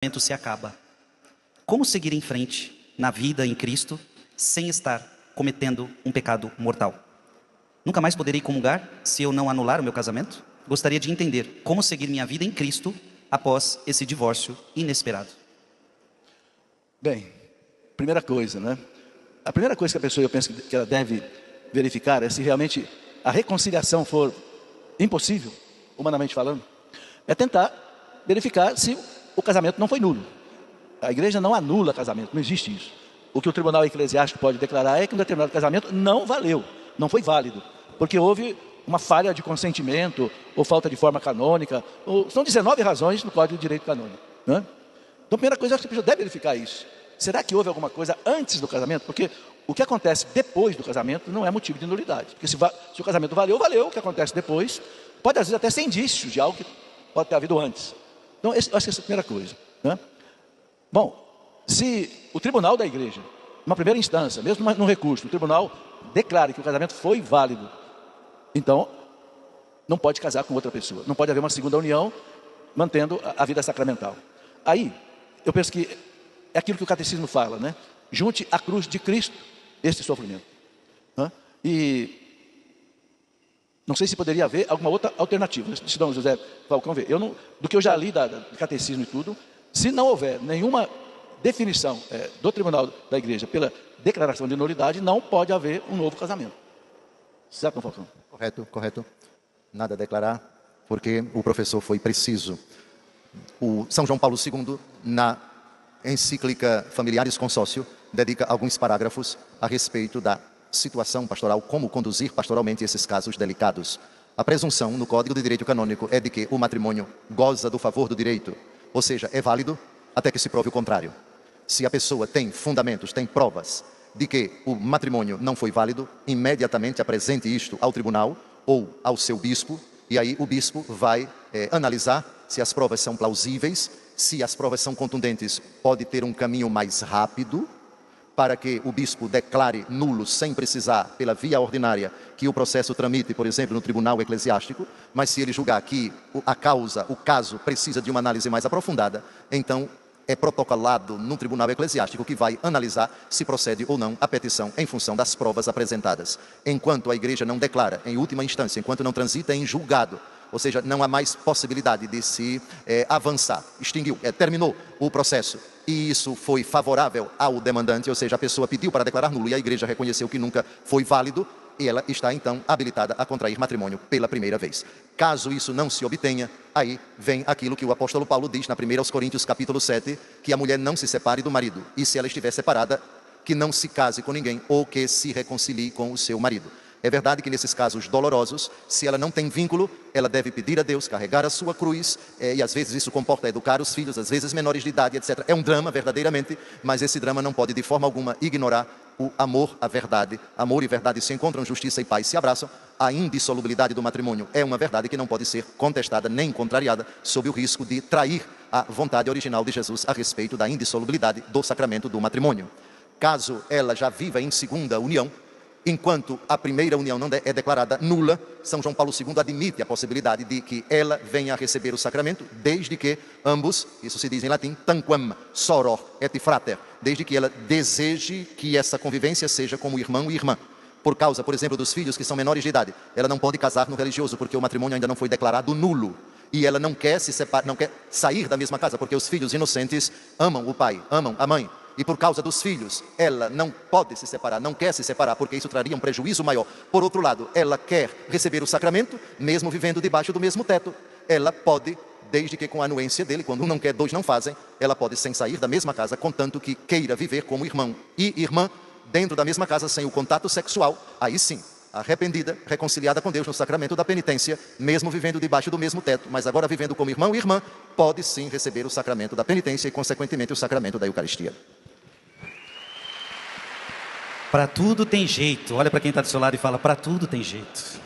casamento se acaba. Como seguir em frente na vida em Cristo sem estar cometendo um pecado mortal? Nunca mais poderei comungar se eu não anular o meu casamento? Gostaria de entender como seguir minha vida em Cristo após esse divórcio inesperado. Bem, primeira coisa, né? A primeira coisa que a pessoa, eu penso que ela deve verificar é se realmente a reconciliação for impossível, humanamente falando, é tentar verificar se o casamento não foi nulo. A igreja não anula casamento, não existe isso. O que o tribunal eclesiástico pode declarar é que um determinado casamento não valeu, não foi válido, porque houve uma falha de consentimento, ou falta de forma canônica, são 19 razões no Código de Direito Canônico, né? Então, a primeira coisa, acho que a pessoa deve verificar isso. Será que houve alguma coisa antes do casamento? Porque o que acontece depois do casamento não é motivo de nulidade. Porque se o casamento valeu, valeu. O que acontece depois pode, às vezes, até ser indício de algo que pode ter havido antes. Então, acho que essa é a primeira coisa, né? Bom, se o tribunal da igreja, numa primeira instância, mesmo num recurso, o tribunal declara que o casamento foi válido, então, não pode casar com outra pessoa. Não pode haver uma segunda união, mantendo a vida sacramental. Aí, eu penso que é aquilo que o catecismo fala, né? Junte à cruz de Cristo este sofrimento, né? E não sei se poderia haver alguma outra alternativa. Se Dom José Falcão vê, do que eu já li do catecismo e tudo, se não houver nenhuma definição do tribunal da igreja pela declaração de nulidade, não pode haver um novo casamento. Certo, Dom Falcão? Correto, correto. Nada a declarar, porque o professor foi preciso. O São João Paulo II, na encíclica Familiares Consócio, dedica alguns parágrafos a respeito da situação pastoral, como conduzir pastoralmente esses casos delicados. A presunção no Código de Direito Canônico é de que o matrimônio goza do favor do direito, ou seja, é válido até que se prove o contrário. Se a pessoa tem fundamentos, tem provas de que o matrimônio não foi válido, imediatamente apresente isto ao tribunal ou ao seu bispo, e aí o bispo vai analisar se as provas são plausíveis. Se as provas são contundentes, pode ter um caminho mais rápido para que o bispo declare nulo, sem precisar, pela via ordinária, que o processo tramite, por exemplo, no tribunal eclesiástico. Mas se ele julgar que o caso precisa de uma análise mais aprofundada, então é protocolado no tribunal eclesiástico que vai analisar se procede ou não a petição em função das provas apresentadas. Enquanto a igreja não declara, em última instância, enquanto não transita em julgado, ou seja, não há mais possibilidade de se avançar, extinguiu, terminou o processo, e isso foi favorável ao demandante, ou seja, a pessoa pediu para declarar nulo e a igreja reconheceu que nunca foi válido, e ela está então habilitada a contrair matrimônio pela primeira vez. Caso isso não se obtenha, aí vem aquilo que o apóstolo Paulo diz na 1 Coríntios capítulo 7, que a mulher não se separe do marido, e se ela estiver separada, que não se case com ninguém, ou que se reconcilie com o seu marido. É verdade que nesses casos dolorosos, se ela não tem vínculo, ela deve pedir a Deus, carregar a sua cruz, e às vezes isso comporta educar os filhos, às vezes menores de idade, etc. É um drama, verdadeiramente, mas esse drama não pode de forma alguma ignorar o amor à verdade. Amor e verdade se encontram, justiça e paz se abraçam. A indissolubilidade do matrimônio é uma verdade que não pode ser contestada nem contrariada, sob o risco de trair a vontade original de Jesus a respeito da indissolubilidade do sacramento do matrimônio. Caso ela já viva em segunda união, enquanto a primeira união não é declarada nula, São João Paulo II admite a possibilidade de que ela venha a receber o sacramento, desde que ambos, isso se diz em latim, tanquam soror et frater, desde que ela deseje que essa convivência seja como irmão e irmã. Por causa, por exemplo, dos filhos que são menores de idade, ela não pode casar no religioso, porque o matrimônio ainda não foi declarado nulo. E ela não quer se separar, não quer sair da mesma casa, porque os filhos inocentes amam o pai, amam a mãe. E por causa dos filhos, ela não pode se separar, não quer se separar, porque isso traria um prejuízo maior. Por outro lado, ela quer receber o sacramento, mesmo vivendo debaixo do mesmo teto. Ela pode, desde que com a anuência dele, quando um não quer, dois não fazem, ela pode sem sair da mesma casa, contanto que queira viver como irmão e irmã, dentro da mesma casa, sem o contato sexual. Aí sim, arrependida, reconciliada com Deus no sacramento da penitência, mesmo vivendo debaixo do mesmo teto, mas agora vivendo como irmão e irmã, pode sim receber o sacramento da penitência e, consequentemente, o sacramento da Eucaristia. Para tudo tem jeito. Olha para quem está do seu lado e fala, para tudo tem jeito.